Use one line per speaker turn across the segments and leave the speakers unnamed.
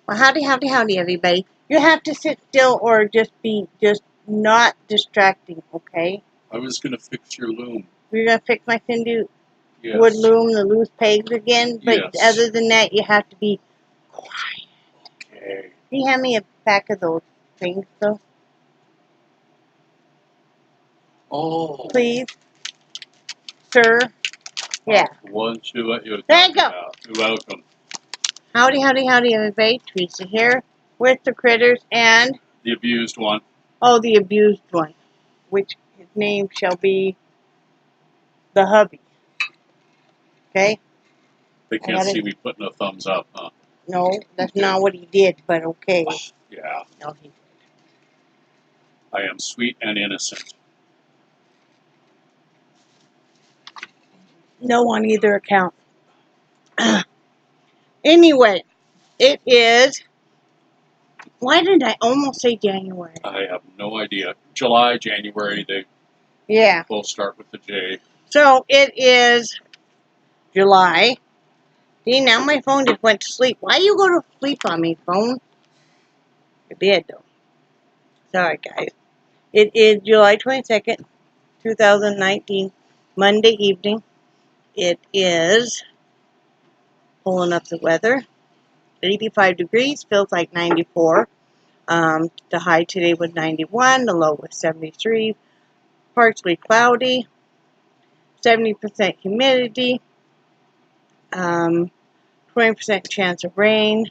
Well, howdy, everybody. You have to sit still or just not distracting, okay?
I was going to fix your loom.
You're going to fix my Cindy
Yes.
wood loom, the loose pegs again? But
Yes.
other than that, you have to be quiet.
Okay.
Can you hand me a pack of those things, though?
Oh.
Please? Sir? Yeah.
One, two, what you were
There you
talking
go.
about. You're welcome.
Howdy, everybody. Theresa here with the critters and...
The abused one.
Oh, the abused one, which his name shall be the hubby. Okay?
They can't see me putting a thumbs up, huh?
No, that's not what he did, but okay.
Yeah.
No, he did.
I am sweet and innocent.
No on either account. Anyway, it is... Why did I almost say January?
I have no idea. July, January, they both start with the J.
So, it is July. See, now my phone just went to sleep. Why you go to sleep on me, phone? It did, though. Sorry, guys. It is July 22nd, 2019, Monday evening. It is, pulling up the weather, 85 degrees, feels like 94. The high today was 91, the low was 73. Partially cloudy, 70% humidity, 20% chance of rain.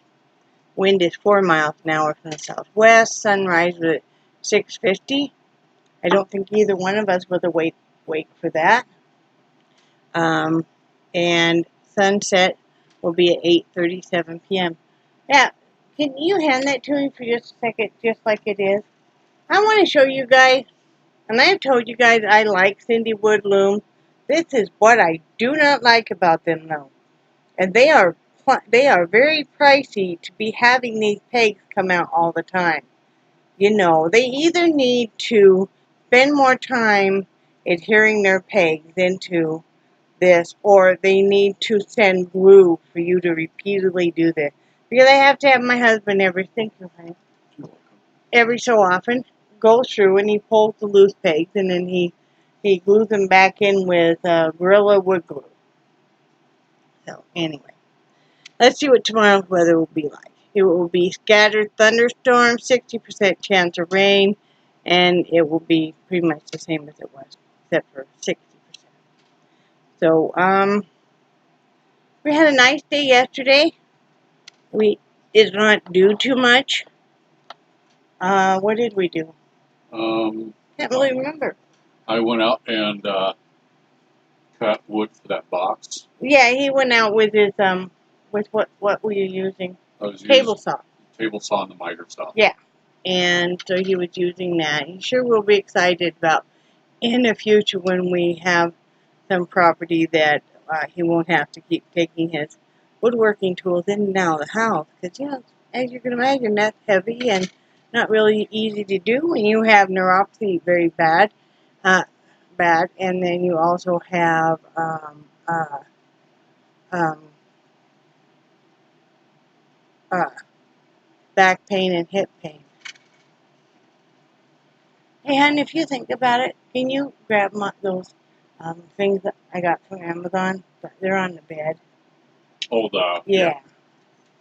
Wind is 4 miles an hour from the southwest. Sunrise was at 6:50. I don't think either one of us was awake for that. And sunset will be at 8:37 p.m. Yeah, can you hand that to me for just a second, just like it is? I want to show you guys, and I've told you guys I like Cindy Wood loom. This is what I do not like about them, though. And they are very pricey to be having these pegs come out all the time. You know, they either need to spend more time adhering their pegs into this, or they need to send glue for you to repeatedly do this. Because I have to have my husband every so often go through and he pulls the loose pegs and then he glues them back in with Gorilla wood glue. So anyway, let's see what tomorrow's weather will be like. It will be scattered thunderstorms, 60% chance of rain, and it will be pretty much the same as it was, except for 60%. So, we had a nice day yesterday. We did not do too much. What did we do? Can't really remember.
I went out and cut wood for that box.
Yeah, he went out with his with what were you using? Table saw.
Table saw and the miter saw.
Yeah, and so he was using that. He sure will be excited about in the future when we have some property that he won't have to keep taking his woodworking tools in and out of the house. Because, you know, as you can imagine, that's heavy and not really easy to do when you have neuropathy very bad. And then you also have back pain and hip pain. And if you think about it, can you grab those things that I got from Amazon? They're on the bed.
Oh,
yeah.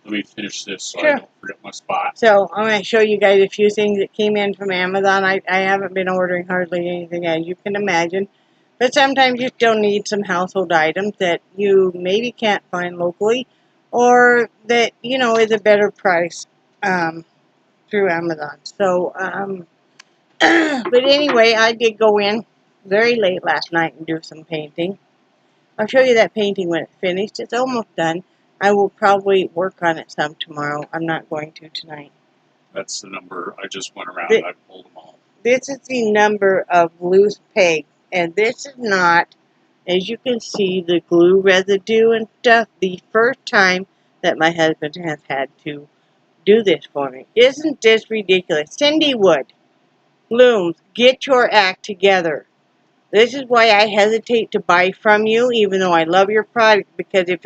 Let me finish this so
Sure.
I don't forget my spot.
So I'm going to show you guys a few things that came in from Amazon. I haven't been ordering hardly anything, as you can imagine. But sometimes you still need some household items that you maybe can't find locally, or that, you know, is a better price through Amazon. So, but anyway, I did go in very late last night and do some painting. I'll show you that painting when it's finished. It's almost done. I will probably work on it some tomorrow. I'm not going to tonight.
That's the number. I just went around and I pulled them all.
This is the number of loose pegs. And this is not, as you can see, the glue residue and stuff, the first time that my husband has had to do this for me. Isn't this ridiculous? Cindy Wood, Looms, get your act together. This is why I hesitate to buy from you, even though I love your product, because if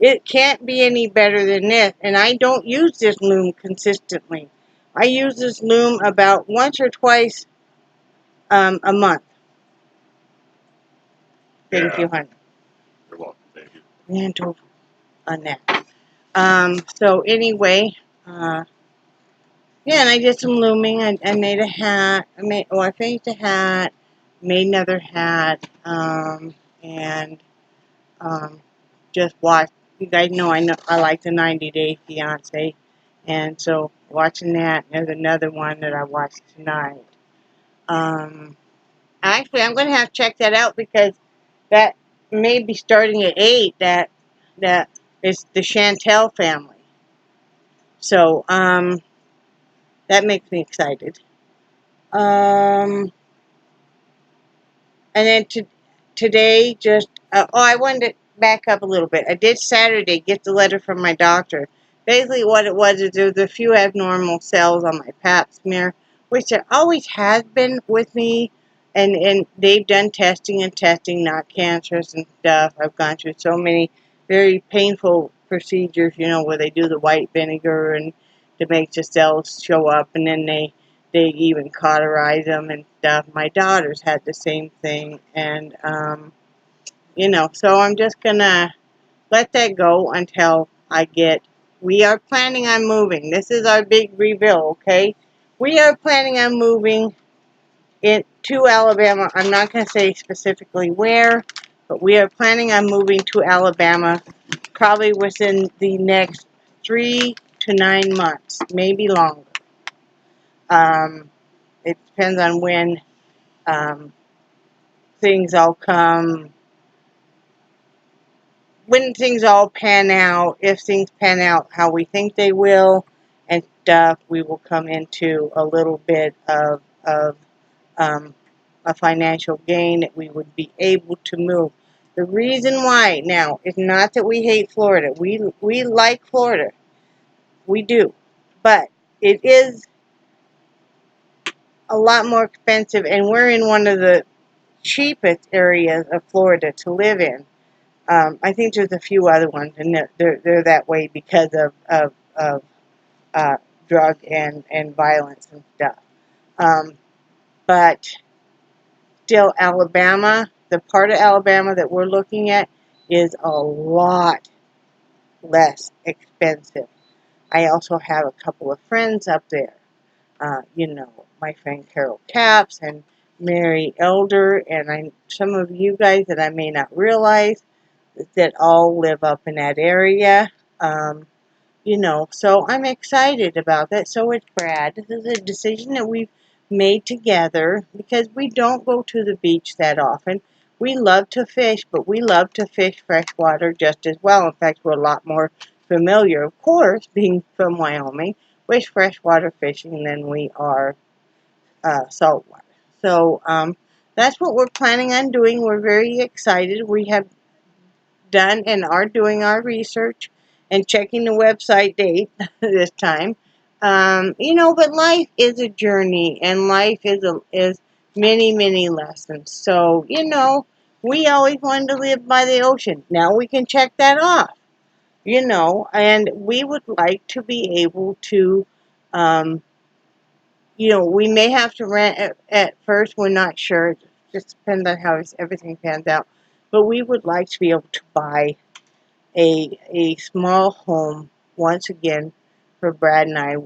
It can't be any better than this. And I don't use this loom consistently. I use this loom about once or twice a month. Thank you, honey.
You're welcome, baby.
And over on that. So anyway, yeah, and I did some looming. I made a hat. I finished a hat, made another hat, and just watched. You guys know I like the 90 Day Fiance, and so watching that. There's another one that I watched tonight. Actually, I'm going to have to check that out because that may be starting at 8. That is the Chantel family. So that makes me excited. And then today, just I wanted to back up a little bit. I did Saturday get the letter from my doctor. Basically, what it was is there's a few abnormal cells on my pap smear, which there always has been with me. And they've done testing and testing, not cancerous and stuff. I've gone through so many very painful procedures, where they do the white vinegar and to make the cells show up, and then they even cauterize them and stuff. My daughters had the same thing, and so I'm just gonna let that go until we are planning on moving. This is our big reveal, okay? We are planning on moving to Alabama. I'm not going to say specifically where, but we are planning on moving to Alabama probably within the next 3 to 9 months, maybe longer. It depends on when things all pan out. If things pan out how we think they will and stuff, we will come into a little bit of a financial gain that we would be able to move. The reason why now is not that we hate Florida. We like Florida. We do. But it is a lot more expensive, and we're in one of the cheapest areas of Florida to live in. I think there's a few other ones, and they're that way because of drug and violence and stuff. But still, Alabama, the part of Alabama that we're looking at, is a lot less expensive. I also have a couple of friends up there. My friend Carol Capps and Mary Elder, and some of you guys that I may not realize that all live up in that area. So I'm excited about that. So is Brad. This is a decision that we've made together because we don't go to the beach that often. We love to fish, but we love to fish freshwater just as well. In fact, we're a lot more familiar, of course, being from Wyoming, with freshwater fishing than we are saltwater. So that's what we're planning on doing. We're very excited. We have done and are doing our research and checking the website date this time. But life is a journey, and life is many, many lessons. So, we always wanted to live by the ocean. Now we can check that off, and we would like to be able to, we may have to rent at first. We're not sure. It just depends on how everything pans out. But we would like to be able to buy a small home once again for Brad and I.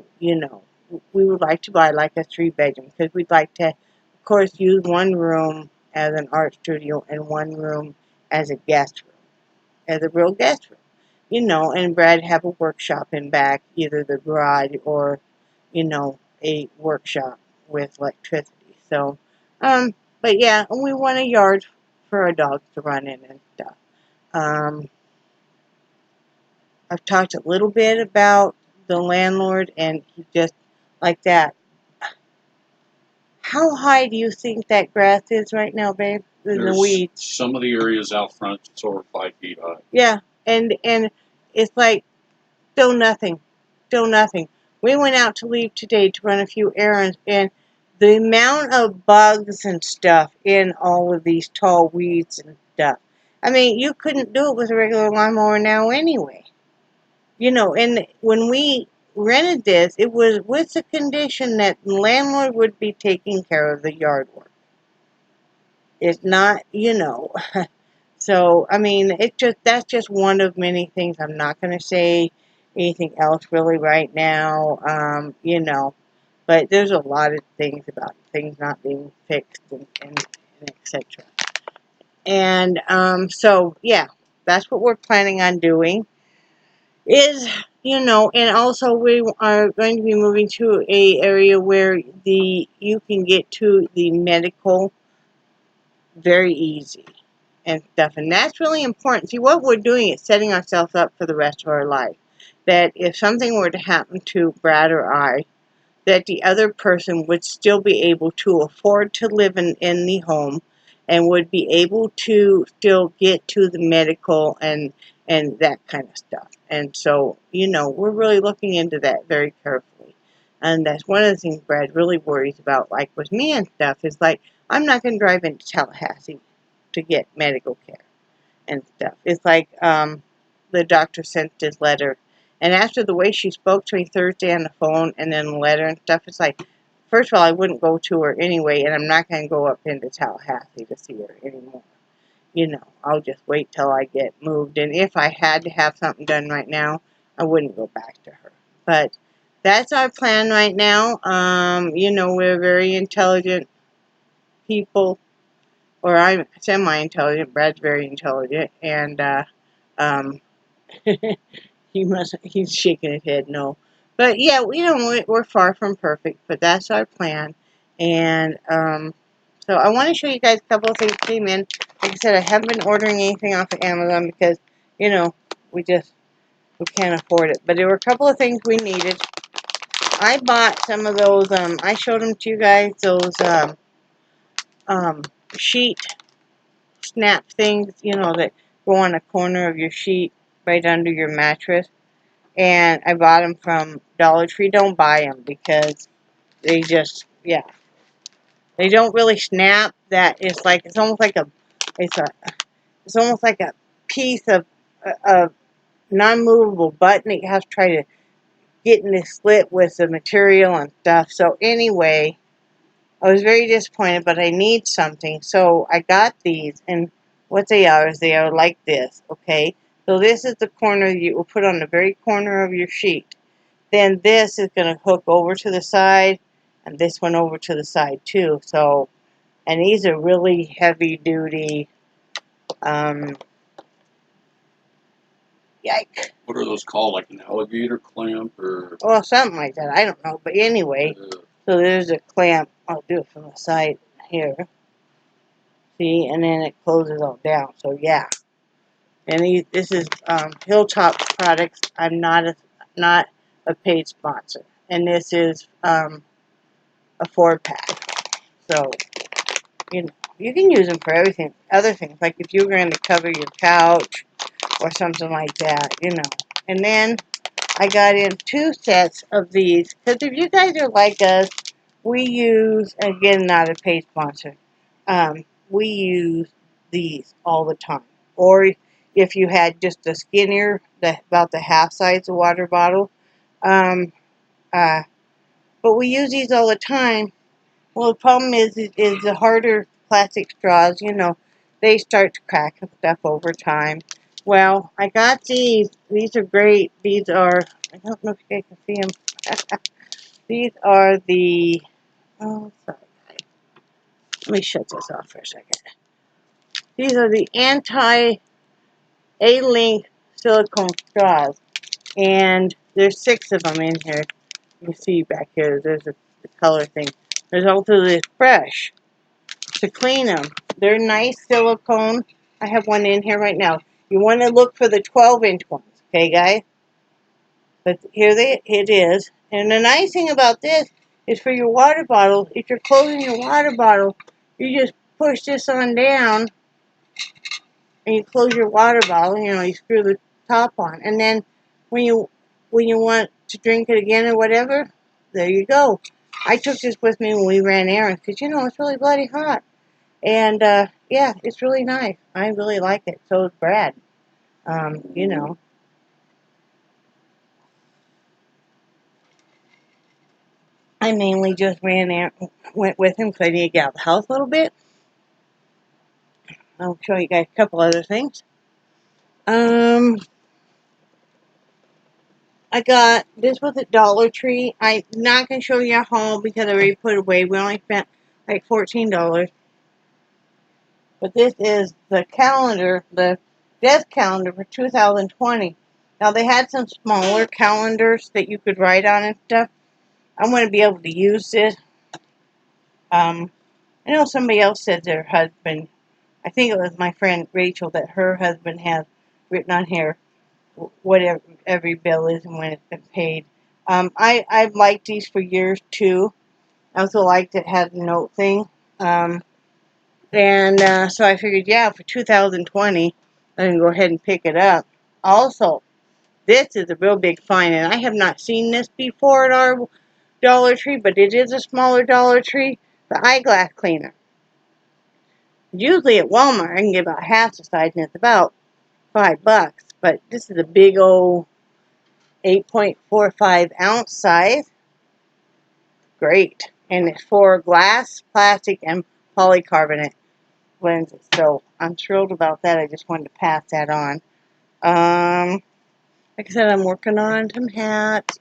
We would like to buy like a 3-bedroom because we'd like to, of course, use one room as an art studio and one room as a guest room, as a real guest room. And Brad have a workshop in back, either the garage or, a workshop with electricity. So, but yeah, and we want a yard for our dogs to run in and stuff. I've talked a little bit about the landlord, and he just like that. How high do you think that grass is right now, babe? In the weeds.
Some of the areas out front, it's over 5 feet high.
Yeah, and it's like still nothing. We went out to leave today to run a few errands, and the amount of bugs and stuff in all of these tall weeds and stuff. I mean, you couldn't do it with a regular lawnmower now anyway. You know, and when we rented this, it was with the condition that the landlord would be taking care of the yard work. It's not, you know. So, I mean, that's just one of many things. I'm not going to say anything else really right now, you know. But there's a lot of things about things not being fixed and etc. And so, yeah, that's what we're planning on doing. Is, you know, and also we are going to be moving to a area where you can get to the medical very easy and stuff, and that's really important. See, what we're doing is setting ourselves up for the rest of our life. That if something were to happen to Brad or I, that the other person would still be able to afford to live in the home and would be able to still get to the medical and that kind of stuff. And so, you know, we're really looking into that very carefully. And that's one of the things Brad really worries about, like with me and stuff, is like, I'm not going to drive into Tallahassee to get medical care and stuff. It's like the doctor sent this letter. And after the way she spoke to me Thursday on the phone and then the letter and stuff, it's like, first of all, I wouldn't go to her anyway, and I'm not going to go up into Tallahassee to see her anymore. You know, I'll just wait till I get moved. And if I had to have something done right now, I wouldn't go back to her. But that's our plan right now. You know, we're very intelligent people, or I'm semi-intelligent. Brad's very intelligent, and he's shaking his head no. But yeah, you know, we're far from perfect, but that's our plan. And so I want to show you guys a couple of things came in. Like I said, I haven't been ordering anything off of Amazon because, you know, we can't afford it. But there were a couple of things we needed. I bought some of those, I showed them to you guys, those sheet snap things, you know, that go on the corner of your sheet right under your mattress. And I bought them from Dollar Tree. Don't buy them because they just, yeah, they don't really snap. That it's like, it's almost like it's almost like a piece of non-movable button that you have to try to get in this slit with the material and stuff. So anyway, I was very disappointed, but I need something. So I got these, and what they are is they are like this, okay? So this is the corner you will put on the very corner of your sheet. Then this is going to hook over to the side, and this one over to the side too. So, and these are really heavy duty, yike.
What are those called? Like an alligator clamp or?
Well, something like that. I don't know. But anyway, so there's a clamp. I'll do it from the side here. See, and then it closes all down. So yeah. And this is Hilltop Products. I'm not a paid sponsor. And this is a 4-pack. So, you know, you can use them for everything. Other things, like if you're going to cover your couch or something like that, you know. And then I got in 2 sets of these. Because if you guys are like us, we use, again, not a paid sponsor, we use these all the time. Or if you had just a skinnier, about the half size of water bottle. But we use these all the time. Well, the problem is the harder plastic straws, you know, they start to crack and stuff over time. Well, I got these. These are great. These are, I don't know if you guys can see them. These are the, oh, sorry guys. Let me shut this off for a second. These are the anti-A-link silicone straws. And there's 6 of them in here. You can see back here, there's the color thing. There's also this brush to clean them. They're nice silicone. I have one in here right now. You want to look for the 12-inch ones, okay, guys? But here it is. And the nice thing about this is for your water bottle, if you're closing your water bottle, you just push this on down and you close your water bottle, you know, you screw the top on. And then when you want to drink it again or whatever, there you go. I took this with me when we ran errands because, you know, it's really bloody hot. And yeah, it's really nice. I really like it. So is Brad. You know. I mainly just went with him because I need to get out of the house a little bit. I'll show you guys a couple other things. I got, this was at Dollar Tree. I'm not going to show you a haul because I already put it away. We only spent like $14. But this is the calendar, the desk calendar for 2020. Now they had some smaller calendars that you could write on and stuff. I want to be able to use this. I know somebody else said their husband, I think it was my friend Rachel, that her husband has written on here whatever every bill is and when it's been paid. I've liked these for years too. I also liked it had a note thing. So I figured, yeah, for 2020, I'm going to go ahead and pick it up. Also, this is a real big find, and I have not seen this before at our Dollar Tree, but it is a smaller Dollar Tree. The eyeglass cleaner. Usually at Walmart, I can get about half the size, and it's about $5. But this is a big old 8.45 ounce size. Great. And it's for glass, plastic, and polycarbonate lenses. So I'm thrilled about that. I just wanted to pass that on. Like I said, I'm working on some hats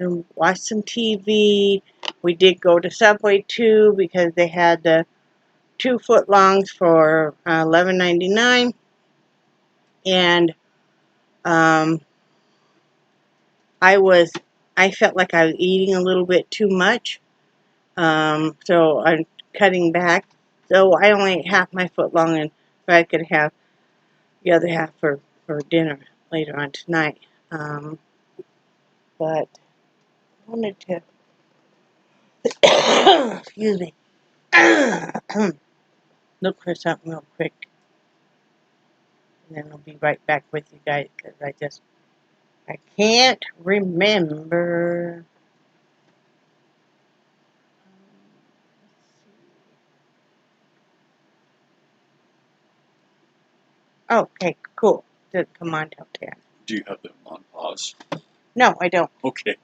and watch some TV. We did go to Subway too because they had the 2 foot longs for $11.99. And I felt like I was eating a little bit too much. So I'm cutting back. So I only ate half my foot long, and so I could have the other half for dinner later on tonight. But I wanted to, excuse me, look for something real quick. And then I'll be right back with you guys because I can't remember. Okay, cool. Doesn't come on till 10.
Do you have them on pause?
No, I don't.
Okay.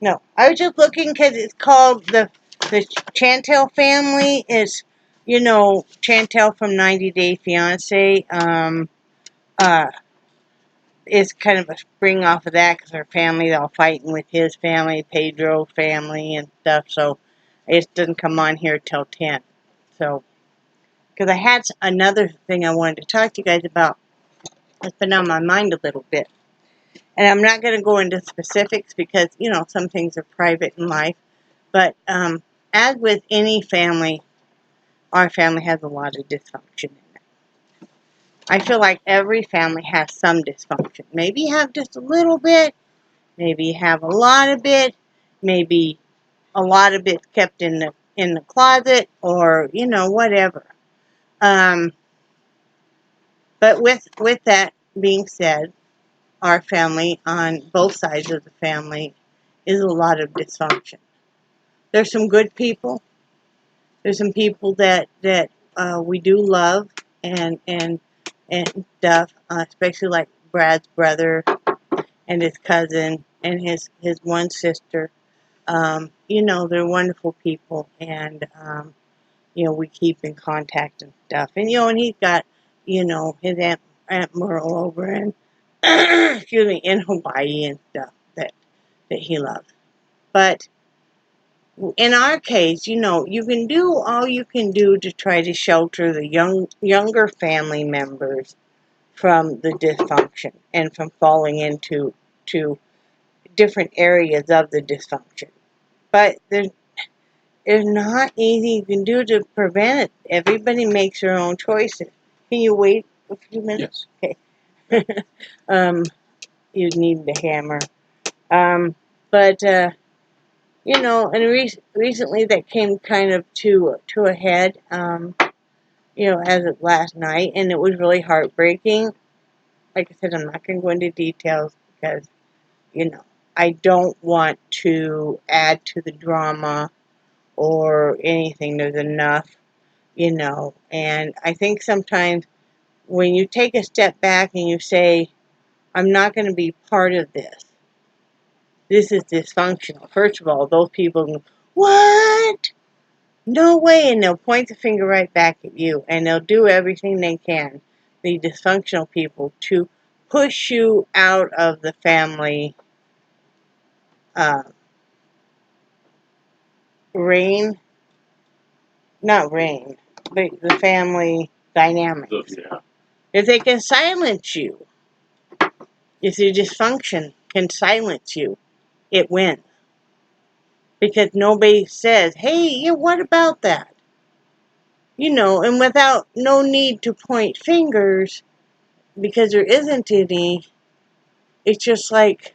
No, I was just looking because it's called the Chantel family. Is, you know, Chantel from 90 Day Fiance. Is kind of a spring off of that because her family's all fighting with his family, Pedro family and stuff. So it doesn't come on here till 10. So, because I had another thing I wanted to talk to you guys about. It's been on my mind a little bit. And I'm not going to go into specifics because, you know, some things are private in life. But as with any family, our family has a lot of dysfunction in it. I feel like every family has some dysfunction. Maybe you have just a little bit. Maybe you have a lot of it. Maybe a lot of it kept in the closet, or, you know, whatever. But with that being said, our family, on both sides of the family, is a lot of dysfunction. There's some good people. There's some people that we do love and stuff, especially like Brad's brother and his cousin and his one sister. You know, they're wonderful people, and you know, we keep in contact and stuff. And you know, and he's got, you know, his Aunt Merle over in excuse me, in Hawaii and stuff that he loves. But in our case, you know, you can do all you can do to try to shelter the younger family members from the dysfunction and from falling into different areas of the dysfunction. But there's not anything you can do to prevent it. Everybody makes their own choices. Can you wait a few minutes?
Yes.
Okay. You need the hammer. But you know, and recently that came kind of to a head, you know, as of last night, and it was really heartbreaking. Like I said, I'm not going to go into details because, you know, I don't want to add to the drama or anything. There's enough you know. And I think sometimes when you take a step back and you say, I'm not going to be part of this. This is dysfunctional. First of all, those people go, what? No way. And they'll point the finger right back at you. And they'll do everything they can, the dysfunctional people, to push you out of the family not reign, but the family dynamics.
Yeah.
If they can silence you, if your dysfunction can silence you, it wins. Because nobody says, hey, yeah, what about that? You know, and without no need to point fingers, because there isn't any, it's just like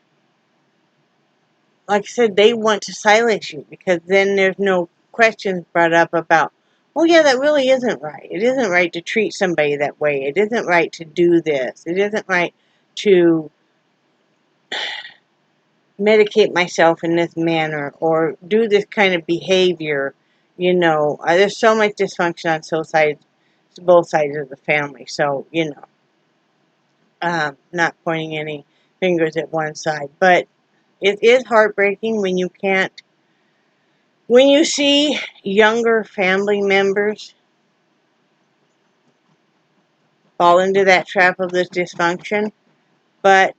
I said, they want to silence you, because then there's no questions brought up about, oh yeah, that really isn't right. It isn't right to treat somebody that way. It isn't right to do this. It isn't right to medicate myself in this manner or do this kind of behavior. You know, there's so much dysfunction on both sides of the family. So, you know, not pointing any fingers at one side. But it is heartbreaking when you can't, when you see younger family members fall into that trap of this dysfunction. But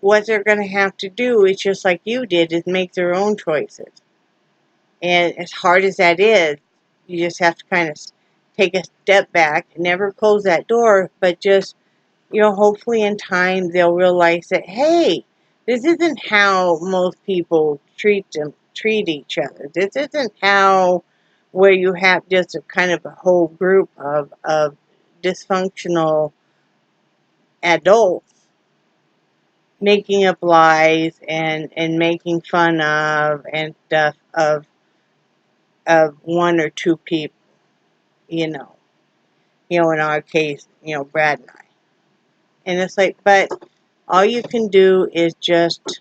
what they're going to have to do is just like you did, is make their own choices. And as hard as that is, you just have to kind of take a step back, never close that door, but just, you know, hopefully in time they'll realize that, hey, this isn't how most people treat each other. This isn't how, where you have just a kind of a whole group of dysfunctional adults making up lies and making fun of and stuff of one or two people, you know. You know, in our case, you know, Brad and I. And it's like, but all you can do is just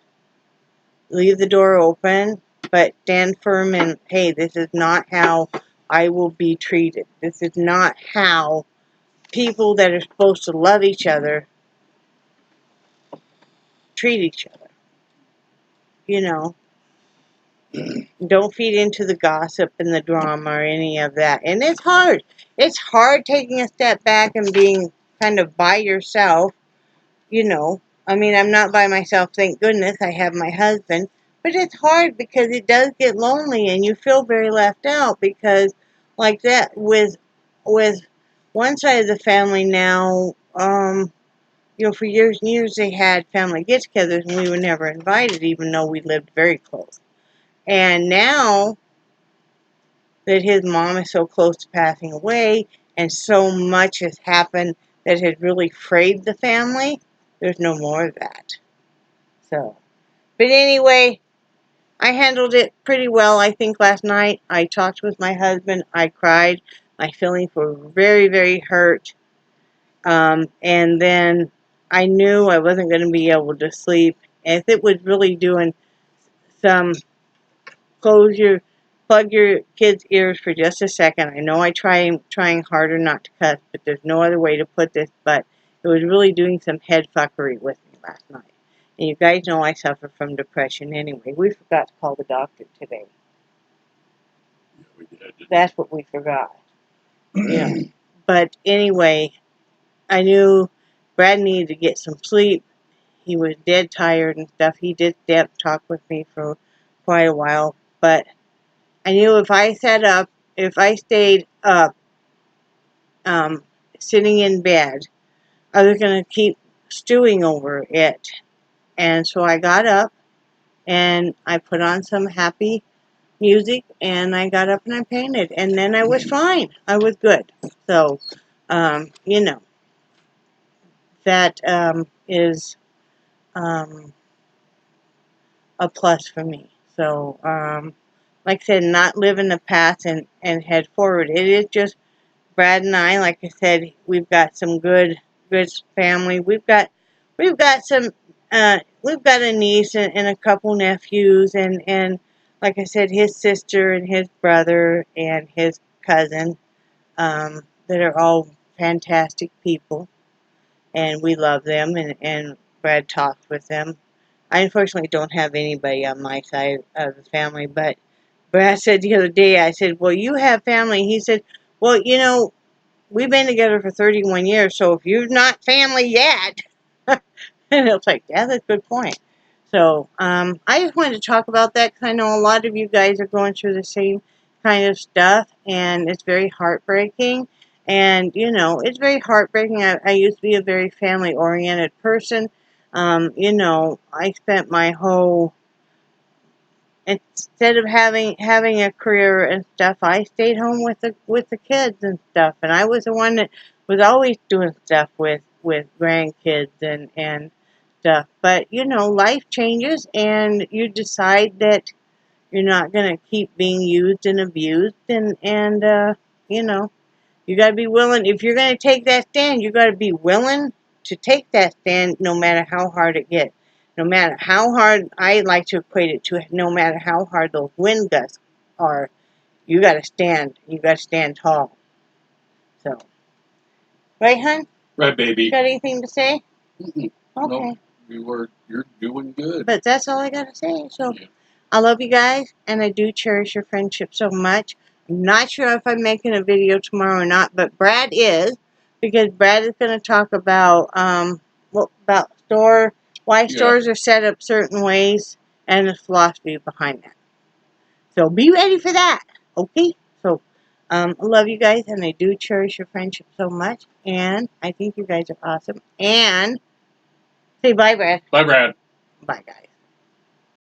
leave the door open, but stand firm and, hey, this is not how I will be treated. This is not how people that are supposed to love each other treat each other. You know, don't feed into the gossip and the drama or any of that. And it's hard. It's hard taking a step back and being kind of by yourself, you know. I mean, I'm not by myself, thank goodness. I have my husband. But it's hard because it does get lonely and you feel very left out because like that with one side of the family now, you know, for years and years they had family get-togethers and we were never invited even though we lived very close. And now that his mom is so close to passing away and so much has happened that has really frayed the family, there's no more of that. So, but anyway, I handled it pretty well, I think, last night. I talked with my husband. I cried. My feelings were very, very hurt. And then I knew I wasn't going to be able to sleep. If it was really doing some plug your kids' ears for just a second. I know I'm trying harder not to cuss, but there's no other way to put this, but it was really doing some head fuckery with me last night. And you guys know I suffer from depression anyway. We forgot to call the doctor today.
Yeah, we did.
That's what we forgot. Yeah. But anyway, I knew Brad needed to get some sleep. He was dead tired and stuff. He did stay up and talk with me for quite a while. But I knew if I stayed up, sitting in bed, I was going to keep stewing over it. And so I got up and I put on some happy music and I got up and I painted. And then I was fine. I was good. So, you know, that is a plus for me. So, like I said, not live in the past and head forward. It is just Brad and I. Like I said, we've got some good family. We've got some. We've got a niece and a couple nephews and like I said, his sister and his brother and his cousin. that are all fantastic people, and we love them, and Brad talks with them. I unfortunately don't have anybody on my side of the family, but Brad said the other day, I said, well, you have family. He said, well, you know, we've been together for 31 years, so if you're not family yet, and it's like, yeah, that's a good point. So, I just wanted to talk about that because I know a lot of you guys are going through the same kind of stuff, and it's very heartbreaking. And, you know, it's very heartbreaking. I used to be a very family-oriented person. You know, I spent my whole, instead of having a career and stuff, I stayed home with the kids and stuff. And I was the one that was always doing stuff with grandkids and stuff. But, you know, life changes, and you decide that you're not going to keep being used and abused, and you know, you got to be willing. If you're going to take that stand, you got to be willing to take that stand no matter how hard it gets. No matter how hard, I like to equate it to, no matter how hard those wind gusts are, you got to stand. You got to stand tall. So, right, hon?
Right, baby.
Got anything to say?
Mm-mm.
Okay.
Nope. You're doing good.
But that's all I got to say. So,
Yeah.
I love you guys, and I do cherish your friendship so much. I'm not sure if I'm making a video tomorrow or not, but Brad is, because Brad is going to talk about why stores are set up certain ways and the philosophy behind that. So be ready for that, okay? So I love you guys, and I do cherish your friendship so much, and I think you guys are awesome. And say bye, Brad.
Bye, Brad.
Bye, guys.